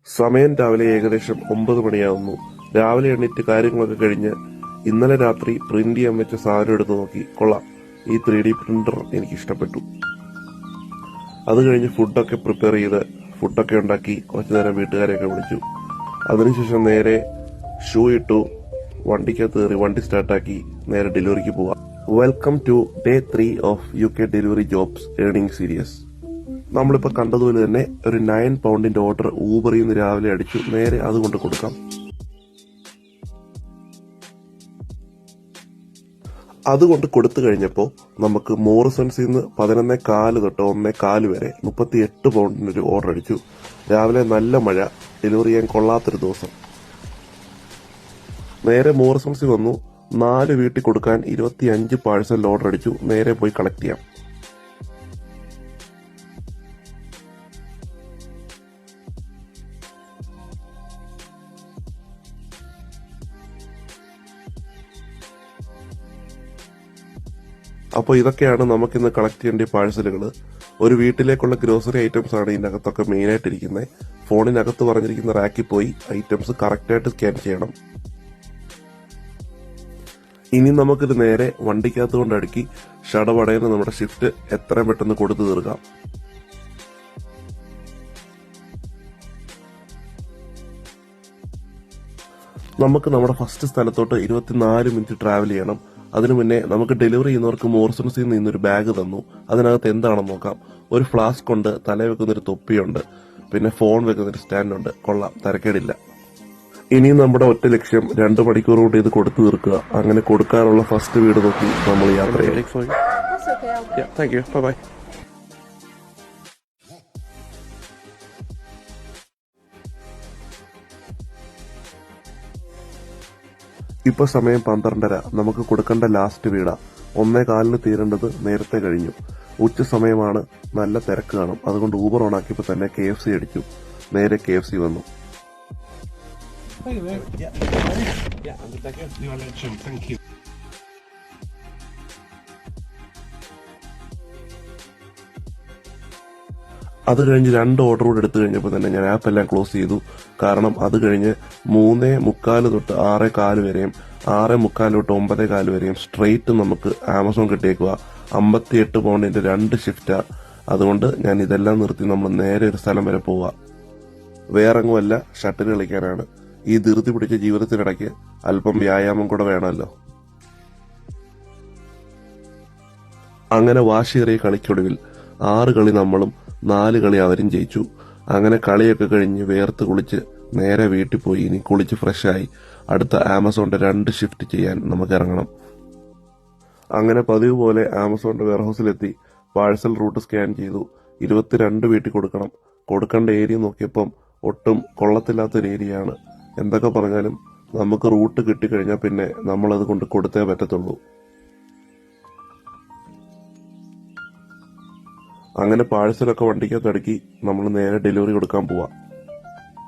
സമയം രാവിലെ ഏകദേശം 9 മണിയാവുന്നു. രാവിലെ എണീറ്റ് കാര്യങ്ങളൊക്കെ കഴിഞ്ഞ് ഇന്നലെ രാത്രി പ്രിന്റ് ചെയ്യാൻ വെച്ച സാധനം എടുത്ത് നോക്കി. കൊള്ളാം, ഈ 3D പ്രിന്റർ എനിക്ക് ഇഷ്ടപ്പെട്ടു. അത് കഴിഞ്ഞ് ഫുഡൊക്കെ പ്രിപ്പയർ ചെയ്ത് ഫുഡൊക്കെ ഉണ്ടാക്കി കുറച്ചു നേരം വീട്ടുകാരെയൊക്കെ വിളിച്ചു. അതിനുശേഷം നേരെ ഷൂ ഇട്ടു, വണ്ടിക്കകത്ത് കയറി വണ്ടി സ്റ്റാർട്ടാക്കി നേരെ ഡെലിവറിക്ക് പോവാം. Welcome to day 3 of UK delivery jobs earning series. നമ്മളിപ്പോൾ കണ്ടതുപോലെ തന്നെ ഒരു 9 പൗണ്ടിന്റെ ഓർഡർ ഊബറിൽ നിന്ന് രാവിലെ അടിച്ചു. നേരെ അതുകൊണ്ട് കൊടുക്കാം. അതുകൊണ്ട് കൊടുത്തു കഴിഞ്ഞപ്പോൾ നമുക്ക് മോറിസൺസിൽ നിന്ന് 11.4 തൊട്ട് 1.4 വരെ 38 പൗണ്ടിന് ഒരു ഓർഡർ അടിച്ചു. രാവിലെ നല്ല മഴ, ഡെലിവറി ചെയ്യാൻ കൊള്ളാത്തൊരു ദിവസം. നേരെ മോറിസൺസിൽ വന്നു. 4 വീട്ടിൽ കൊടുക്കാൻ 25 പാഴ്സൽ ഓർഡർ അടിച്ചു. നേരെ പോയി കളക്ട് ചെയ്യാം. അപ്പോൾ ഇതൊക്കെയാണ് നമുക്കിന്ന് കളക്ട് ചെയ്യേണ്ട പാഴ്സലുകൾ. ഒരു വീട്ടിലേക്കുള്ള ഗ്രോസറി ഐറ്റംസ് ആണ് ഇതിനകത്തൊക്കെ മെയിനായിട്ടിരിക്കുന്നത്. ഫോണിനകത്ത് പറഞ്ഞിരിക്കുന്ന റാക്കിൽ പോയി ഐറ്റംസ് കറക്റ്റായിട്ട് സ്കാൻ ചെയ്യണം. ഇനി നമുക്കിത് നേരെ വണ്ടിക്കകത്ത് കൊണ്ട് അടുക്കി ഷടപടയെന്ന് നമ്മുടെ ഷിഫ്റ്റ് എത്രയും പെട്ടെന്ന് കൊടുത്തു തീർക്കാം. നമുക്ക് നമ്മുടെ ഫസ്റ്റ് സ്ഥലത്തോട്ട് 24 മിനിറ്റ് ട്രാവൽ ചെയ്യണം. അതിനു മുന്നേ നമുക്ക് ഡെലിവറി ചെയ്യുന്നവർക്ക് മോറിസൺസിൽ നിന്ന് ഇന്നൊരു ബാഗ് തന്നു. അതിനകത്ത് എന്താണെന്ന് നോക്കാം. ഒരു ഫ്ലാസ്ക് ഉണ്ട്, തല വെക്കുന്നൊരു തൊപ്പിയുണ്ട്, പിന്നെ ഫോൺ വെക്കുന്നൊരു സ്റ്റാൻഡുണ്ട്. കൊള്ളാം, തരക്കേടില്ല. ഇനി നമ്മുടെ ഒറ്റ ലക്ഷ്യം 2 മണിക്കൂർ കൊണ്ട് ഇത് കൊടുത്തു തീർക്കുക. അങ്ങനെ കൊടുക്കാനുള്ള ഫസ്റ്റ് വീട് നോക്കി നമ്മൾ യാത്ര ചെയ്യും. ഇപ്പൊ സമയം 12:30. നമുക്ക് കൊടുക്കേണ്ട ലാസ്റ്റ് വീടാ. 1:15 തീരേണ്ടത് നേരത്തെ കഴിഞ്ഞു. ഉച്ച സമയമാണ്, നല്ല തിരക്ക് കാണും. അതുകൊണ്ട് ഊബർ ഓണാക്കിയപ്പോ തന്നെ KFC അടിച്ചു. നേരെ KFC വന്നു. അത് കഴിഞ്ഞ് 2 ഓർഡർ കൂടെ എടുത്തു കഴിഞ്ഞപ്പോൾ തന്നെ ഞാൻ ആപ്പ് എല്ലാം ക്ലോസ് ചെയ്തു. കാരണം അത് കഴിഞ്ഞ് 3:45 തൊട്ട് 6:15 വരെയും 6:45 തൊട്ട് 9:15 വരെയും സ്ട്രെയിറ്റ് നമുക്ക് ആമസോൺ കിട്ടിയേക്കുക. 58 പൗണ്ടിന്റെ 2 ഷിഫ്റ്റാ. അതുകൊണ്ട് ഞാൻ ഇതെല്ലാം നിർത്തി നമ്മൾ നേരെ ഒരു സ്ഥലം വരെ പോവുക. വേറെങ്ങുമല്ല, ഷട്ടിൽ കളിക്കാനാണ്. ഈ ധൃതി പിടിച്ച ജീവിതത്തിനിടയ്ക്ക് അല്പം വ്യായാമം കൂടെ വേണമല്ലോ. അങ്ങനെ വാശിയേറിയ കളിക്കൊടുവിൽ 6 കളി നമ്മളും 4 കളി അവരും ജയിച്ചു. അങ്ങനെ കളിയൊക്കെ കഴിഞ്ഞ് വേർത്ത് കുളിച്ച് നേരെ വീട്ടിൽ പോയി ഇനി കുളിച്ച് ഫ്രഷായി അടുത്ത ആമസോണിന്റെ 2 ഷിഫ്റ്റ് ചെയ്യാൻ നമുക്ക് ഇറങ്ങണം. അങ്ങനെ പതിവ് പോലെ ആമസോണിന്റെ വെയർഹൌസിലെത്തി പാഴ്സൽ റൂട്ട് സ്കാൻ ചെയ്തു. 22 വീട്ടിൽ കൊടുക്കണം. കൊടുക്കേണ്ട ഏരിയ നോക്കിയപ്പം ഒട്ടും കൊള്ളത്തില്ലാത്തൊരു ഏരിയയാണ്. എന്തൊക്കെ പറഞ്ഞാലും നമുക്ക് റൂട്ട് കിട്ടിക്കഴിഞ്ഞാൽ പിന്നെ നമ്മളത് കൊണ്ട് കൊടുത്തേ പറ്റത്തുള്ളൂ. അങ്ങനെ പാഴ്സലൊക്കെ വണ്ടിക്കകത്ത് അടുക്കി നമ്മൾ നേരെ ഡെലിവറി കൊടുക്കാൻ പോവാം.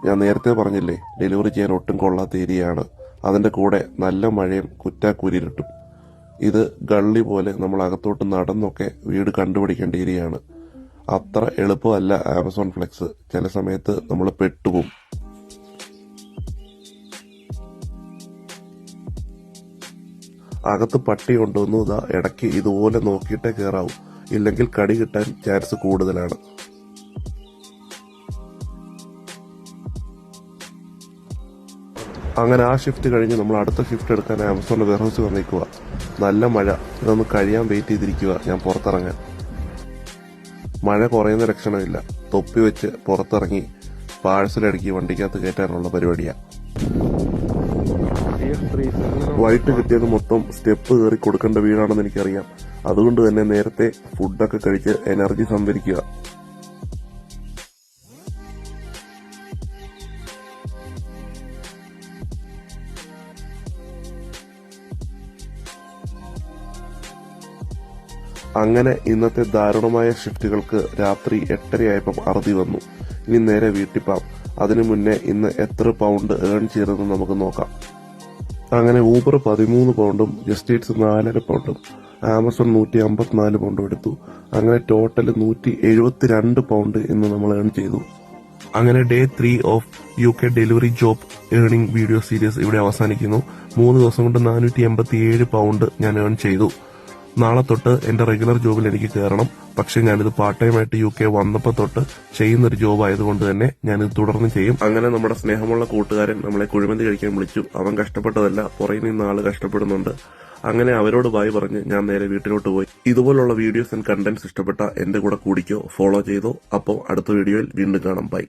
ഞാൻ നേരത്തെ പറഞ്ഞില്ലേ, ഡെലിവറി ചെയ്യാൻ ഒട്ടും കൊള്ളാത്ത ഏരിയയാണ്. അതിന്റെ കൂടെ നല്ല മഴയും കുറ്റാക്കൂരിട്ടും. ഇത് ഗള്ളി പോലെ നമ്മൾ അകത്തോട്ട് നടന്നൊക്കെ വീട് കണ്ടുപിടിക്കേണ്ട ഏരിയയാണ്. അത്ര എളുപ്പമല്ല ആമസോൺ ഫ്ലെക്സ്. ചില സമയത്ത് നമ്മൾ പെട്ടുപോകും. അകത്ത് പട്ടി കൊണ്ടുവന്നു. ഇതാ ഇടയ്ക്ക് ഇതുപോലെ നോക്കിയിട്ടേ കയറാവൂ, ഇല്ലെങ്കിൽ കടി കിട്ടാൻ ചാൻസ് കൂടുതലാണ്. അങ്ങനെ ആ ഷിഫ്റ്റ് കഴിഞ്ഞ് നമ്മൾ അടുത്ത ഷിഫ്റ്റ് എടുക്കാൻ ആമസോണിന്റെ വെയർഹൌസിൽ വന്നിരിക്കുക. നല്ല മഴ. ഇതൊന്ന് കഴിയാൻ വെയിറ്റ് ചെയ്തിരിക്കുക ഞാൻ പുറത്തിറങ്ങാൻ. മഴ കുറയുന്ന ലക്ഷണമില്ല. തൊപ്പി വെച്ച് പുറത്തിറങ്ങി പാഴ്സലടുക്കി വണ്ടിക്കകത്ത് കയറ്റാനുള്ള പരിപാടിയാണ്. വൈകിട്ട് കിട്ടിയത് മൊത്തം സ്റ്റെപ്പ് കയറി കൊടുക്കേണ്ട വീടാണെന്ന് എനിക്കറിയാം. അതുകൊണ്ട് തന്നെ നേരത്തെ ഫുഡൊക്കെ കഴിച്ച് എനർജി സംഭരിക്കുക. അങ്ങനെ ഇന്നത്തെ ദാരുണമായ ഷിഫ്റ്റുകൾക്ക് രാത്രി 8:30 അറുതി വന്നു. ഇനി നേരെ വീട്ടിൽ പോവാം. അതിനു മുന്നേ ഇന്ന് എത്ര പൗണ്ട് ഏൺ ചെയ്തെന്ന് നമുക്ക് നോക്കാം. അങ്ങനെ ഊബർ 13 പൗണ്ടും ജസ്റ്റ് ഈറ്റ്സ് 4.5 പൗണ്ടും ആമസോൺ 154 പൗണ്ടും എടുത്തു. അങ്ങനെ ടോട്ടൽ 172 പൗണ്ട് ഇന്ന് നമ്മൾ ഏൺ ചെയ്തു. അങ്ങനെ day 3 of UK delivery job earning video series ഇവിടെ അവസാനിക്കുന്നു. 3 ദിവസം കൊണ്ട് 487 പൗണ്ട് ഞാൻ ഏൺ ചെയ്തു. നാളെ തൊട്ട് എന്റെ റെഗുലർ ജോബിൽ എനിക്ക് കയറണം. പക്ഷെ ഞാനിത് പാർട്ട് ടൈം ആയിട്ട് UK വന്നപ്പോ തൊട്ട് ചെയ്യുന്നൊരു ജോബ് ആയതുകൊണ്ട് തന്നെ ഞാനിത് തുടർന്ന് ചെയ്യും. അങ്ങനെ നമ്മുടെ സ്നേഹമുള്ള കൂട്ടുകാരൻ നമ്മളെ കുഴിമന്തി കഴിക്കാൻ വിളിച്ചു. അവൻ കഷ്ടപ്പെട്ടതല്ല, പുറകിൽ നിന്ന് ആള് കഷ്ടപ്പെടുന്നുണ്ട്. അങ്ങനെ അവരോട് ബായ് പറഞ്ഞ് ഞാൻ നേരെ വീട്ടിലോട്ട് പോയി. ഇതുപോലുള്ള വീഡിയോസ് ആൻഡ് കണ്ടന്റ്സ് ഇഷ്ടപ്പെട്ട എന്റെ കൂടെ കൂടിക്കോ, ഫോളോ ചെയ്തോ. അപ്പോൾ അടുത്ത വീഡിയോയിൽ വീണ്ടും കാണാം. ബൈ.